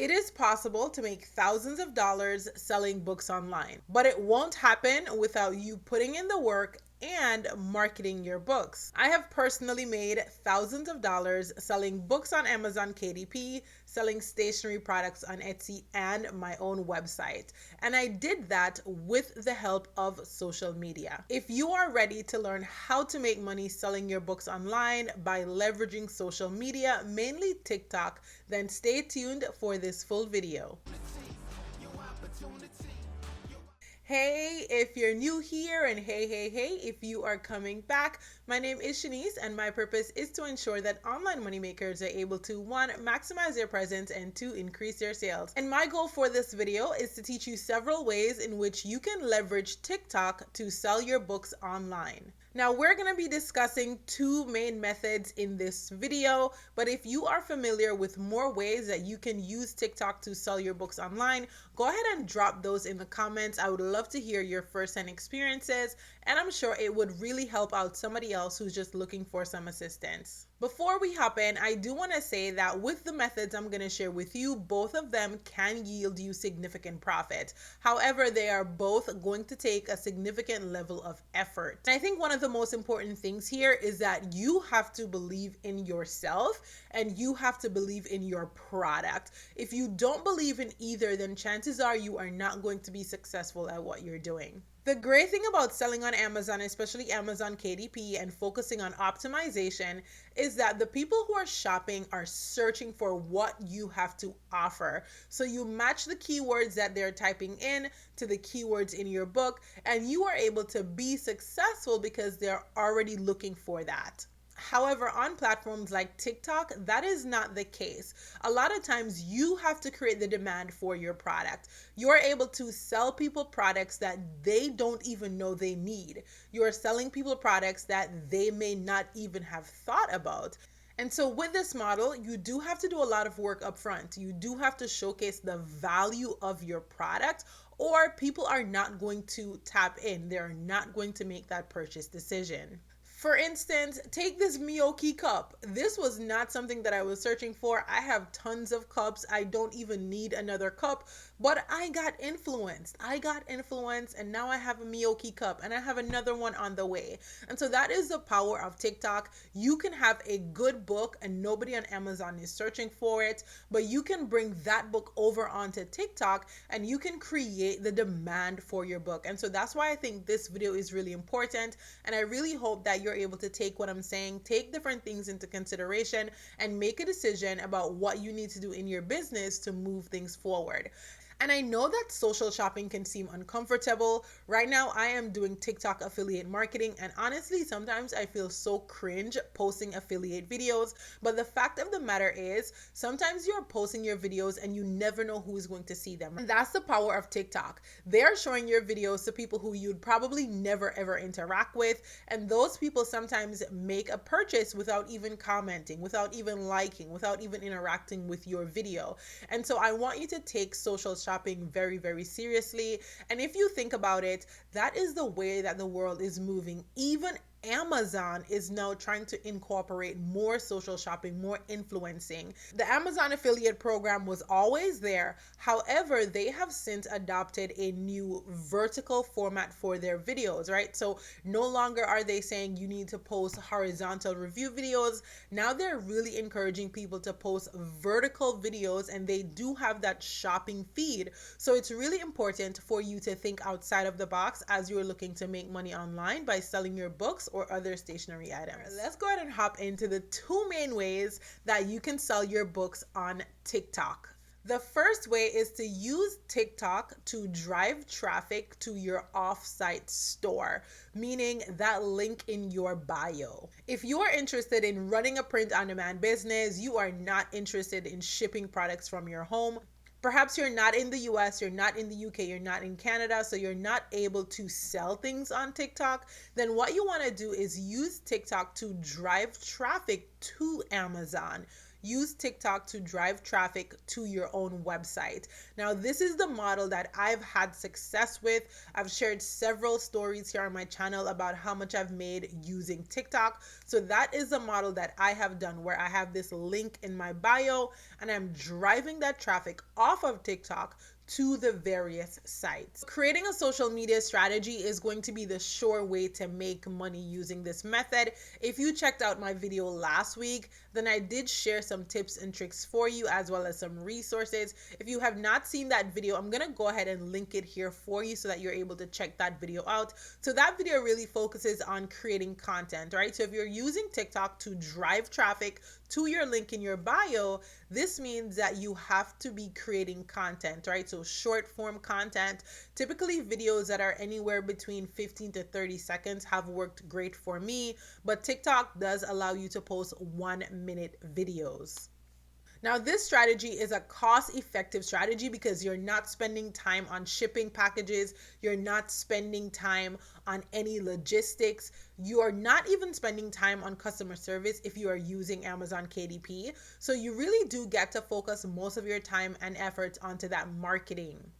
It is possible to make thousands of dollars selling books online, but it won't happen without you putting in the work and marketing your books. I have personally made thousands of dollars selling books on Amazon KDP, selling stationery products on Etsy, and my own website. And I did that with the help of social media. If you are ready to learn how to make money selling your books online by leveraging social media, mainly TikTok, then stay tuned for this full video. Hey, if you're new here, and hey, if you are coming back, my name is Shanice, and my purpose is to ensure that online moneymakers are able to, one, maximize their presence, and two, increase their sales. And my goal for this video is to teach you several ways in which you can leverage TikTok to sell your books online. Now, we're going to be discussing two main methods in this video, but if you are familiar with more ways that you can use TikTok to sell your books online, go ahead and drop those in the comments. I would love to hear your first-hand experiences, and I'm sure it would really help out somebody else who's just looking for some assistance. Before we hop in, I do want to say that with the methods I'm going to share with you, both of them can yield you significant profit. However, they are both going to take a significant level of effort. And I think one of the most important things here is that you have to believe in yourself and you have to believe in your product. If you don't believe in either, then chances are you are not going to be successful at what you're doing. The great thing about selling on Amazon, especially Amazon KDP, and focusing on optimization is that the people who are shopping are searching for what you have to offer. So you match the keywords that they're typing in to the keywords in your book, and you are able to be successful because they're already looking for that. However, on platforms like TikTok, that is not the case. A lot of times you have to create the demand for your product. You're able to sell people products that they don't even know they need. You're selling people products that they may not even have thought about. And so with this model, you do have to do a lot of work up front. You do have to showcase the value of your product, or people are not going to tap in. They're not going to make that purchase decision. For instance, take this Miyoki cup. This was not something that I was searching for. I have tons of cups. I don't even need another cup, but I got influenced. And now I have a Miyoki cup and I have another one on the way. And so that is the power of TikTok. You can have a good book and nobody on Amazon is searching for it, but you can bring that book over onto TikTok and you can create the demand for your book. And so that's why I think this video is really important. And I really hope that you're able to take what I'm saying, take different things into consideration, and make a decision about what you need to do in your business to move things forward. And I know that social shopping can seem uncomfortable. Right now, I am doing TikTok affiliate marketing, and honestly, sometimes I feel so cringe posting affiliate videos. But the fact of the matter is, sometimes you're posting your videos and you never know who is going to see them. And that's the power of TikTok. They're showing your videos to people who you'd probably never ever interact with. And those people sometimes make a purchase without even commenting, without even liking, without even interacting with your video. And so I want you to take social shopping very, very seriously. And if you think about it, that is the way that the world is moving. Even Amazon is now trying to incorporate more social shopping, more influencing. The Amazon affiliate program was always there. However, they have since adopted a new vertical format for their videos, right? So no longer are they saying you need to post horizontal review videos. Now they're really encouraging people to post vertical videos, and they do have that shopping feed. So it's really important for you to think outside of the box as you're looking to make money online by selling your books or other stationery items. Let's go ahead and hop into the two main ways that you can sell your books on TikTok. The first way is to use TikTok to drive traffic to your off-site store, meaning that link in your bio. If you are interested in running a print-on-demand business, you are not interested in shipping products from your home, perhaps you're not in the US, you're not in the UK, you're not in Canada, so you're not able to sell things on TikTok, then what you want to do is use TikTok to drive traffic to Amazon. use TikTok to drive traffic to your own website. Now, this is the model that I've had success with. I've shared several stories here on my channel about how much I've made using TikTok. So that is the model that I have done, where I have this link in my bio and I'm driving that traffic off of TikTok to the various sites. Creating a social media strategy is going to be the sure way to make money using this method. If you checked out my video last week, then I did share some tips and tricks for you, as well as some resources. If you have not seen that video, I'm gonna go ahead and link it here for you so that you're able to check that video out. So that video really focuses on creating content, right? So if you're using TikTok to drive traffic to your link in your bio, this means that you have to be creating content, right? So short form content, typically videos that are anywhere between 15 to 30 seconds have worked great for me, but TikTok does allow you to post 1-minute videos. Now, this strategy is a cost-effective strategy because you're not spending time on shipping packages, you're not spending time on any logistics, you are not even spending time on customer service if you are using Amazon KDP. So you really do get to focus most of your time and efforts onto that marketing.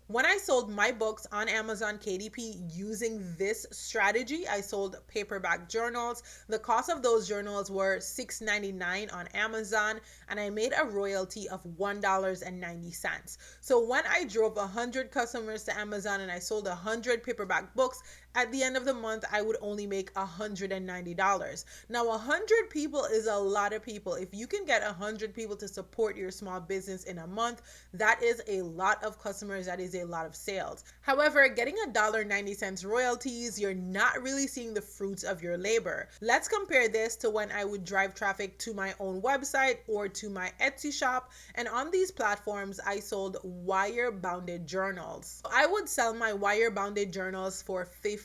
When I sold my books on Amazon KDP using this strategy, I sold paperback journals. The cost of those journals were $6.99 on Amazon, and I made a royalty of $1.90. So when I drove 100 customers to Amazon and I sold 100 paperback books, at the end of the month, I would only make $190. Now, 100 people is a lot of people. If you can get 100 people to support your small business in a month, that is a lot of customers. That is a lot of sales. However, getting $1.90 royalties, you're not really seeing the fruits of your labor. Let's compare this to when I would drive traffic to my own website or to my Etsy shop. And on these platforms, I sold wire-bounded journals. I would sell my wire-bounded journals for $15.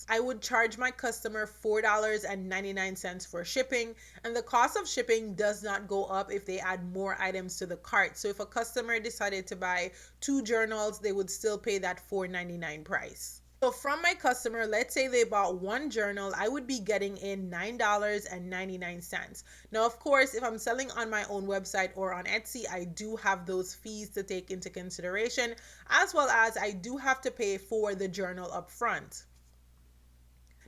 I would charge my customer $4.99 for shipping, and the cost of shipping does not go up if they add more items to the cart. So if a customer decided to buy 2 journals, they would still pay that $4.99 price. So from my customer, let's say they bought 1 journal, I would be getting in $9.99. Now, of course, if I'm selling on my own website or on Etsy, I do have those fees to take into consideration, as well as I do have to pay for the journal up front.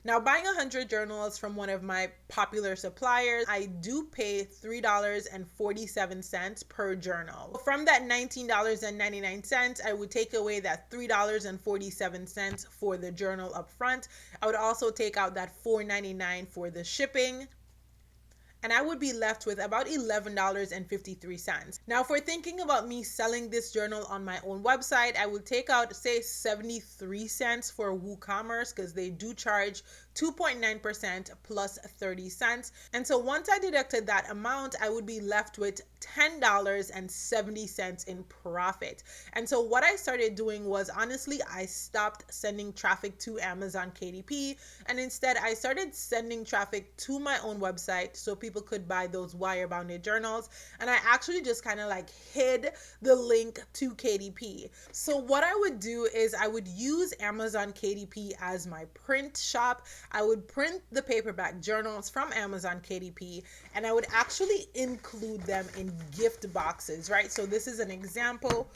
Now, buying 100 journals from one of my popular suppliers, I do pay $3.47 per journal. From that $19.99, I would take away that $3.47 for the journal up front. I would also take out that $4.99 for the shipping, and I would be left with about $11.53. Now, if we're thinking about me selling this journal on my own website, I would take out, say, 73 cents for WooCommerce, because they do charge 2.9% plus 30 cents. And so once I deducted that amount, I would be left with $10.70 in profit. And so what I started doing was, honestly, I stopped sending traffic to Amazon KDP, and instead I started sending traffic to my own website so people could buy those wire-bounded journals. And I actually just kind of like hid the link to KDP. So what I would do is I would use Amazon KDP as my print shop. I would print the paperback journals from Amazon KDP, and I would actually include them in gift boxes, right? So this is an example.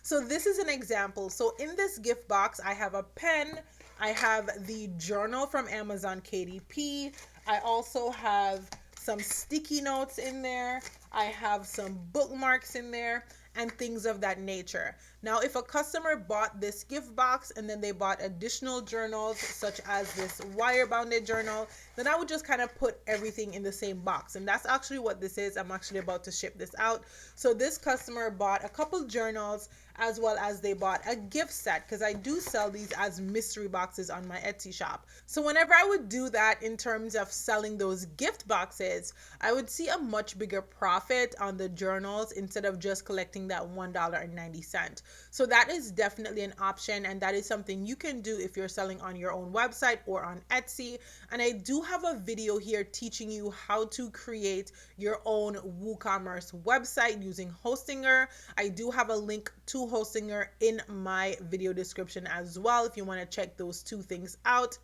So this is an example. So in this gift box, I have a pen, I have the journal from Amazon KDP, I also have some sticky notes in there, I have some bookmarks in there, and things of that nature. Now, if a customer bought this gift box and then they bought additional journals, such as this wire-bounded journal, then I would just kind of put everything in the same box. And that's actually what this is. I'm actually about to ship this out. So this customer bought a couple journals, as well as they bought a gift set, because I do sell these as mystery boxes on my Etsy shop. So whenever I would do that in terms of selling those gift boxes, I would see a much bigger profit on the journals instead of just collecting that $1.90. So that is definitely an option, and that is something you can do if you're selling on your own website or on Etsy. And I do have a video here teaching you how to create your own WooCommerce website using Hostinger. I do have a link to Hostinger in my video description as well if you want to check those 2 things out.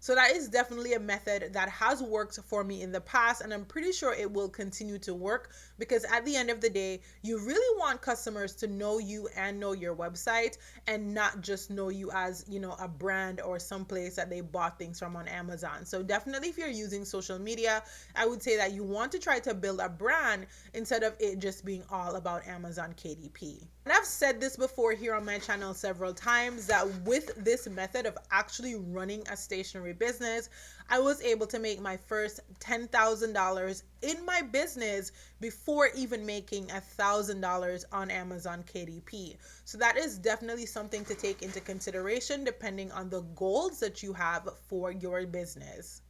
So that is definitely a method that has worked for me in the past, and I'm pretty sure it will continue to work, because at the end of the day, you really want customers to know you and know your website, and not just know you as, a brand or some place that they bought things from on Amazon. So definitely, if you're using social media, I would say that you want to try to build a brand instead of it just being all about Amazon KDP. And I've said this before here on my channel several times, that with this method of actually running a stationery business, I was able to make my first $10,000 in my business before even making $1,000 on Amazon KDP. So that is definitely something to take into consideration depending on the goals that you have for your business.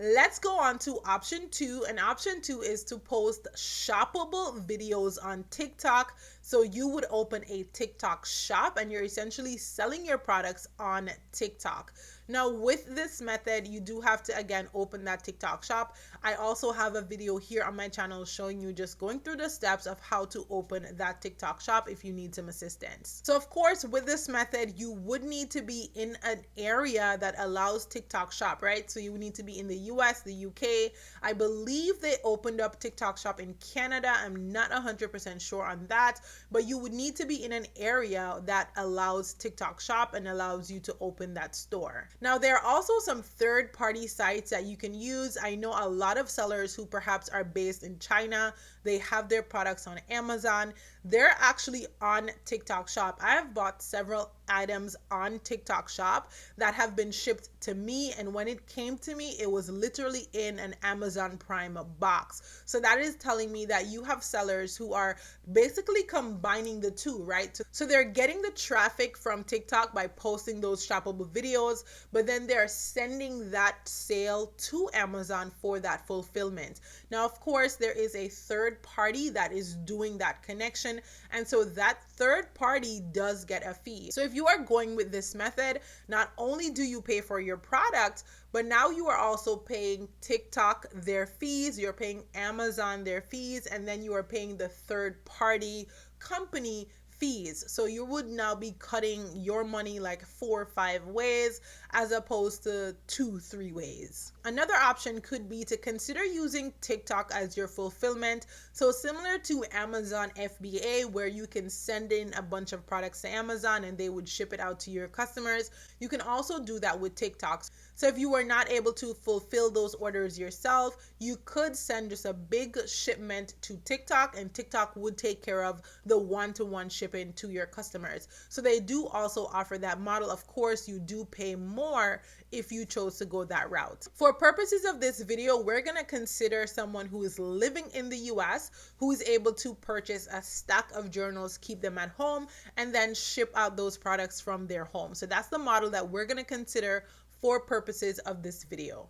Let's go on to option two. And option two is to post shoppable videos on TikTok. So you would open a TikTok shop and you're essentially selling your products on TikTok. Now, with this method, you do have to, again, open that TikTok shop. I also have a video here on my channel showing you just going through the steps of how to open that TikTok shop if you need some assistance. So, of course, with this method, you would need to be in an area that allows TikTok shop, right? So you would need to be in the US, the UK. I believe they opened up TikTok shop in Canada. I'm not 100% sure on that, but you would need to be in an area that allows TikTok shop and allows you to open that store. Now, there are also some third-party sites that you can use. I know a lot of sellers who perhaps are based in China. They have their products on Amazon. They're actually on TikTok shop. I have bought several items on TikTok shop that have been shipped to me, and when it came to me, it was literally in an Amazon Prime box. So that is telling me that you have sellers who are basically combining the two, right? So they're getting the traffic from TikTok by posting those shoppable videos, but then they're sending that sale to Amazon for that fulfillment. Now, of course, there is a third party that is doing that connection, and so that third party does get a fee. So if you are going with this method, not only do you pay for your product, but now you are also paying TikTok their fees, you're paying Amazon their fees, and then you are paying the third party company fees. So you would now be cutting your money like 4 or 5 ways as opposed to 2-3 ways. Another option could be to consider using TikTok as your fulfillment. So similar to Amazon FBA, where you can send in a bunch of products to Amazon and they would ship it out to your customers, you can also do that with TikTok. So if you were not able to fulfill those orders yourself, you could send just a big shipment to TikTok, and TikTok would take care of the one-to-one shipping to your customers. So they do also offer that model. Of course, you do pay more if you chose to go that route. For purposes of this video, we're going to consider someone who is living in the US, who is able to purchase a stack of journals, keep them at home, and then ship out those products from their home. So that's the model that we're going to consider for purposes of this video.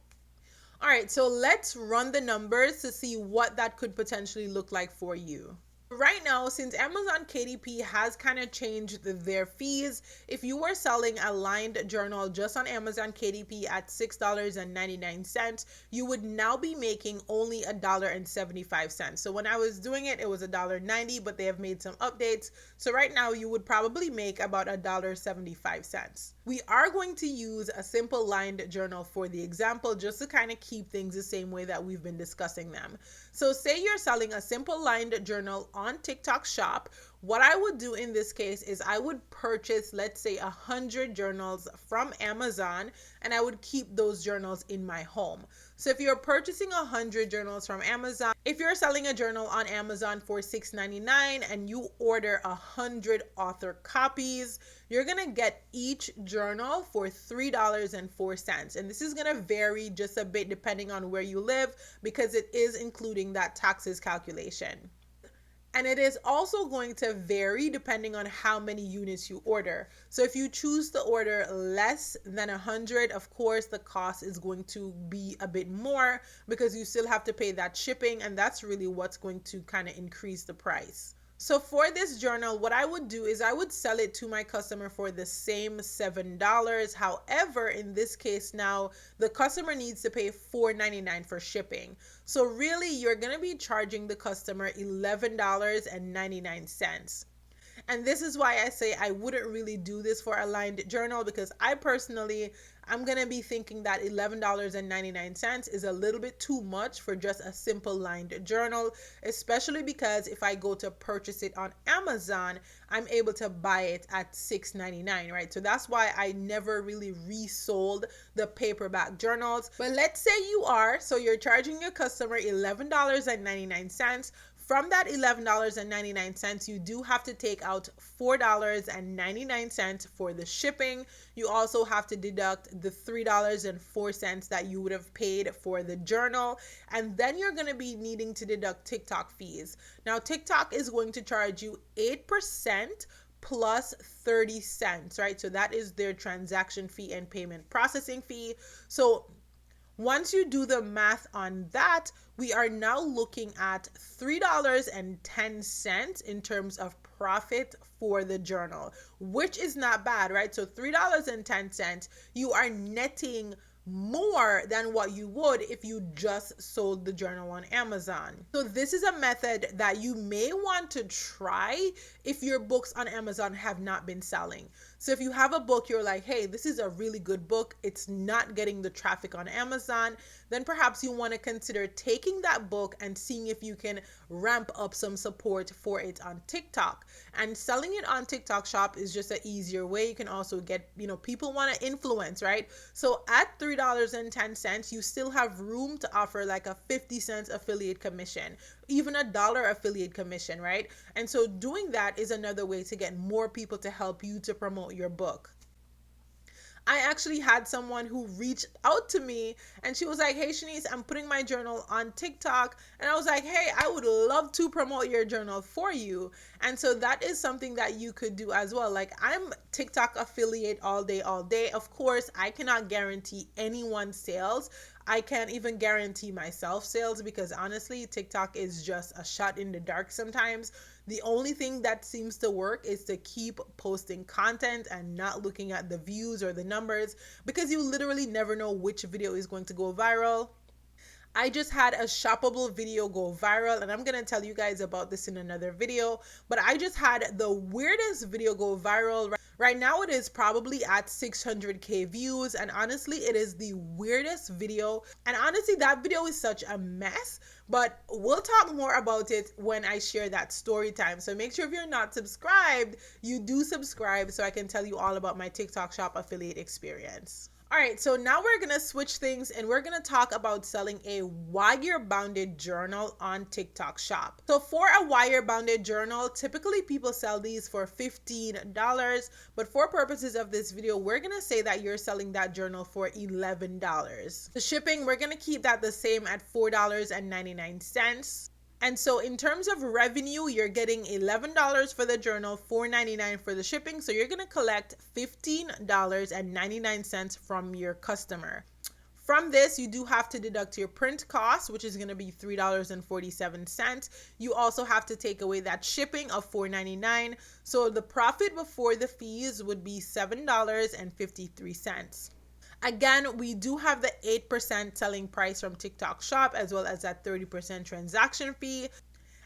All right, so let's run the numbers to see what that could potentially look like for you. Right now, since Amazon KDP has kind of changed their fees, if you were selling a lined journal just on Amazon KDP at $6.99, you would now be making only $1.75. So when I was doing it, it was $1.90, but they have made some updates. So right now, you would probably make about $1.75. We are going to use a simple lined journal for the example, just to kind of keep things the same way that we've been discussing them. So say you're selling a simple lined journal on TikTok shop. What I would do in this case is I would purchase, let's say, 100 journals from Amazon, and I would keep those journals in my home. So if you're purchasing 100 journals from Amazon, if you're selling a journal on Amazon for $6.99 and you order 100 author copies, you're going to get each journal for $3.04. And this is going to vary just a bit depending on where you live, because it is including that taxes calculation. And it is also going to vary depending on how many units you order. So if you choose to order less than 100, of course, the cost is going to be a bit more, because you still have to pay that shipping, and that's really what's going to kind of increase the price. So for this journal, what I would do is I would sell it to my customer for the same $7. However, in this case now, the customer needs to pay $4.99 for shipping. So really, you're going to be charging the customer $11.99. And this is why I say I wouldn't really do this for a lined journal, because I personally, I'm going to be thinking that $11.99 is a little bit too much for just a simple lined journal, especially because if I go to purchase it on Amazon, I'm able to buy it at $6.99, right? So that's why I never really resold the paperback journals. But let's say you are, so you're charging your customer $11.99. From that $11.99, you do have to take out $4.99 for the shipping. You also have to deduct the $3.04 that you would have paid for the journal. And then you're going to be needing to deduct TikTok fees. Now, TikTok is going to charge you 8% plus 30 cents, right? So that is their transaction fee and payment processing fee. So once you do the math on that, we are now looking at $3.10 in terms of profit for the journal, which is not bad, right? So $3.10, you are netting more than what you would if you just sold the journal on Amazon. So this is a method that you may want to try if your books on Amazon have not been selling. So if you have a book, you're like, hey, this is a really good book, it's not getting the traffic on Amazon, then perhaps you want to consider taking that book and seeing if you can ramp up some support for it on TikTok. And selling it on TikTok Shop is just an easier way. You can also get, people want to influence, right? So at $3.10, you still have room to offer like a 50 cents affiliate commission, even $1 affiliate commission, right? And so doing that is another way to get more people to help you to promote your book. I actually had someone who reached out to me and she was like, hey, Shanice, I'm putting my journal on TikTok. And I was like, hey, I would love to promote your journal for you. And so that is something that you could do as well. Like, I'm TikTok affiliate all day, all day. Of course, I cannot guarantee anyone's sales. I can't even guarantee myself sales because honestly, TikTok is just a shot in the dark sometimes. The only thing that seems to work is to keep posting content and not looking at the views or the numbers because you literally never know which video is going to go viral. I just had a shoppable video go viral, and I'm going to tell you guys about this in another video, but I just had the weirdest video go viral. Right now it is probably at 600k views, and honestly it is the weirdest video, and honestly that video is such a mess, but we'll talk more about it when I share that story time. So make sure if you're not subscribed, you do subscribe so I can tell you all about my TikTok Shop affiliate experience. All right, so now we're going to switch things and we're going to talk about selling a wire bounded journal on TikTok Shop. So for a wire bounded journal, typically people sell these for $15, but for purposes of this video, we're going to say that you're selling that journal for $11. The shipping, we're going to keep that the same at $4.99. And so in terms of revenue, you're getting $11 for the journal, $4.99 for the shipping. So you're going to collect $15.99 from your customer. From this, you do have to deduct your print cost, which is going to be $3.47. You also have to take away that shipping of $4.99. So the profit before the fees would be $7.53. Again, we do have the 8% selling price from TikTok Shop as well as that 30% transaction fee.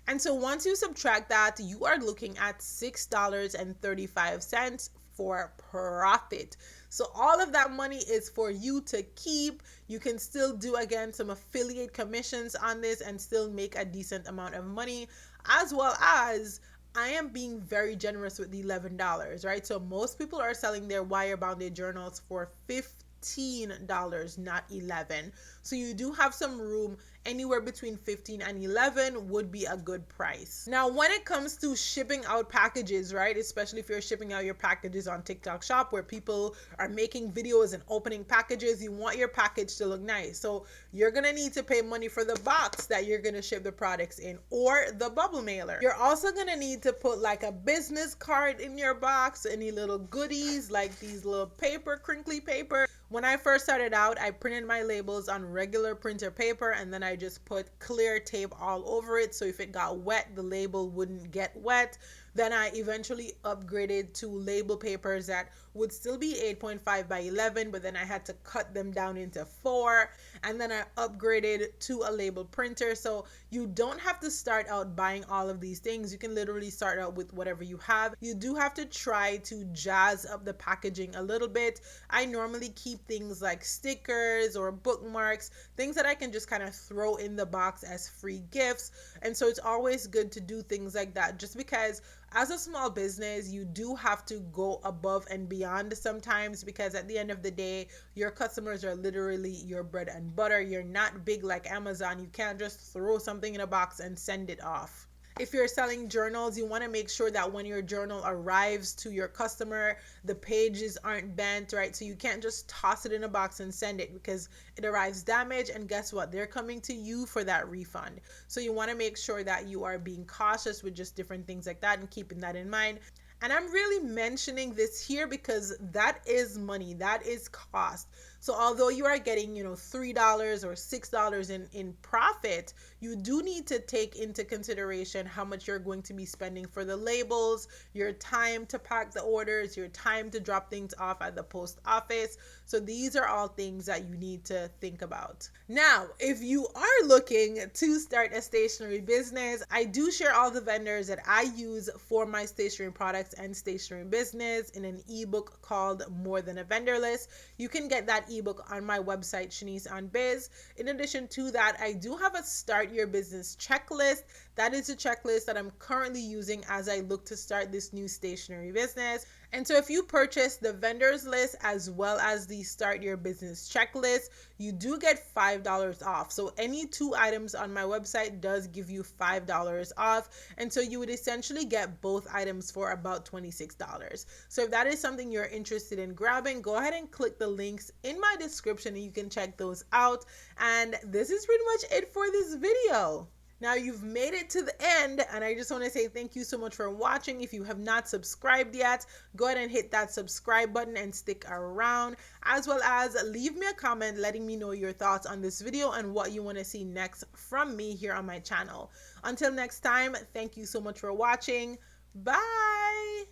And so once you subtract that, you are looking at $6.35 for profit. So all of that money is for you to keep. You can still do, again, some affiliate commissions on this and still make a decent amount of money, as well as I am being very generous with the $11, right? So most people are selling their wire bounded journals for $15, not $11. So you do have some room. Anywhere between $15 and $11 would be a good price. Now, when it comes to shipping out packages, right, especially if you're shipping out your packages on TikTok Shop where people are making videos and opening packages, you want your package to look nice. So you're gonna need to pay money for the box that you're gonna ship the products in or the bubble mailer. You're also gonna need to put like a business card in your box, any little goodies like these little paper, crinkly paper. When I first started out, I printed my labels on regular printer paper and then I just put clear tape all over it so if it got wet, the label wouldn't get wet. Then I eventually upgraded to label papers that would still be 8.5 by 11, but then I had to cut them down into 4. And then I upgraded to a label printer. So you don't have to start out buying all of these things. You can literally start out with whatever you have. You do have to try to jazz up the packaging a little bit. I normally keep things like stickers or bookmarks, things that I can just kind of throw in the box as free gifts. And so it's always good to do things like that, just because as a small business, you do have to go above and beyond sometimes, because at the end of the day, your customers are literally your bread and butter. You're not big like Amazon. You can't just throw something in a box and send it off. If you're selling journals, you want to make sure that when your journal arrives to your customer, the pages aren't bent, right? So you can't just toss it in a box and send it, because it arrives damaged, and guess what? They're coming to you for that refund. So you want to make sure that you are being cautious with just different things like that and keeping that in mind. And I'm really mentioning this here because that is money, that is cost. So although you are getting, $3 or $6 in profit, you do need to take into consideration how much you're going to be spending for the labels, your time to pack the orders, your time to drop things off at the post office. So these are all things that you need to think about. Now, if you are looking to start a stationery business, I do share all the vendors that I use for my stationery products and stationery business in an ebook called More Than a Vendor List. You can get that ebook on my website, Shanice on Biz. In addition to that, I do have a Start Your Business checklist. That is a checklist that I'm currently using as I look to start this new stationery business. And so if you purchase the vendors list as well as the Start Your Business checklist, you do get $5 off. So any 2 items on my website does give you $5 off. And so you would essentially get both items for about $26. So if that is something you're interested in grabbing, go ahead and click the links in my description and you can check those out. And this is pretty much it for this video. Now you've made it to the end, and I just want to say thank you so much for watching. If you have not subscribed yet, go ahead and hit that subscribe button and stick around, as well as leave me a comment letting me know your thoughts on this video and what you want to see next from me here on my channel. Until next time, thank you so much for watching. Bye!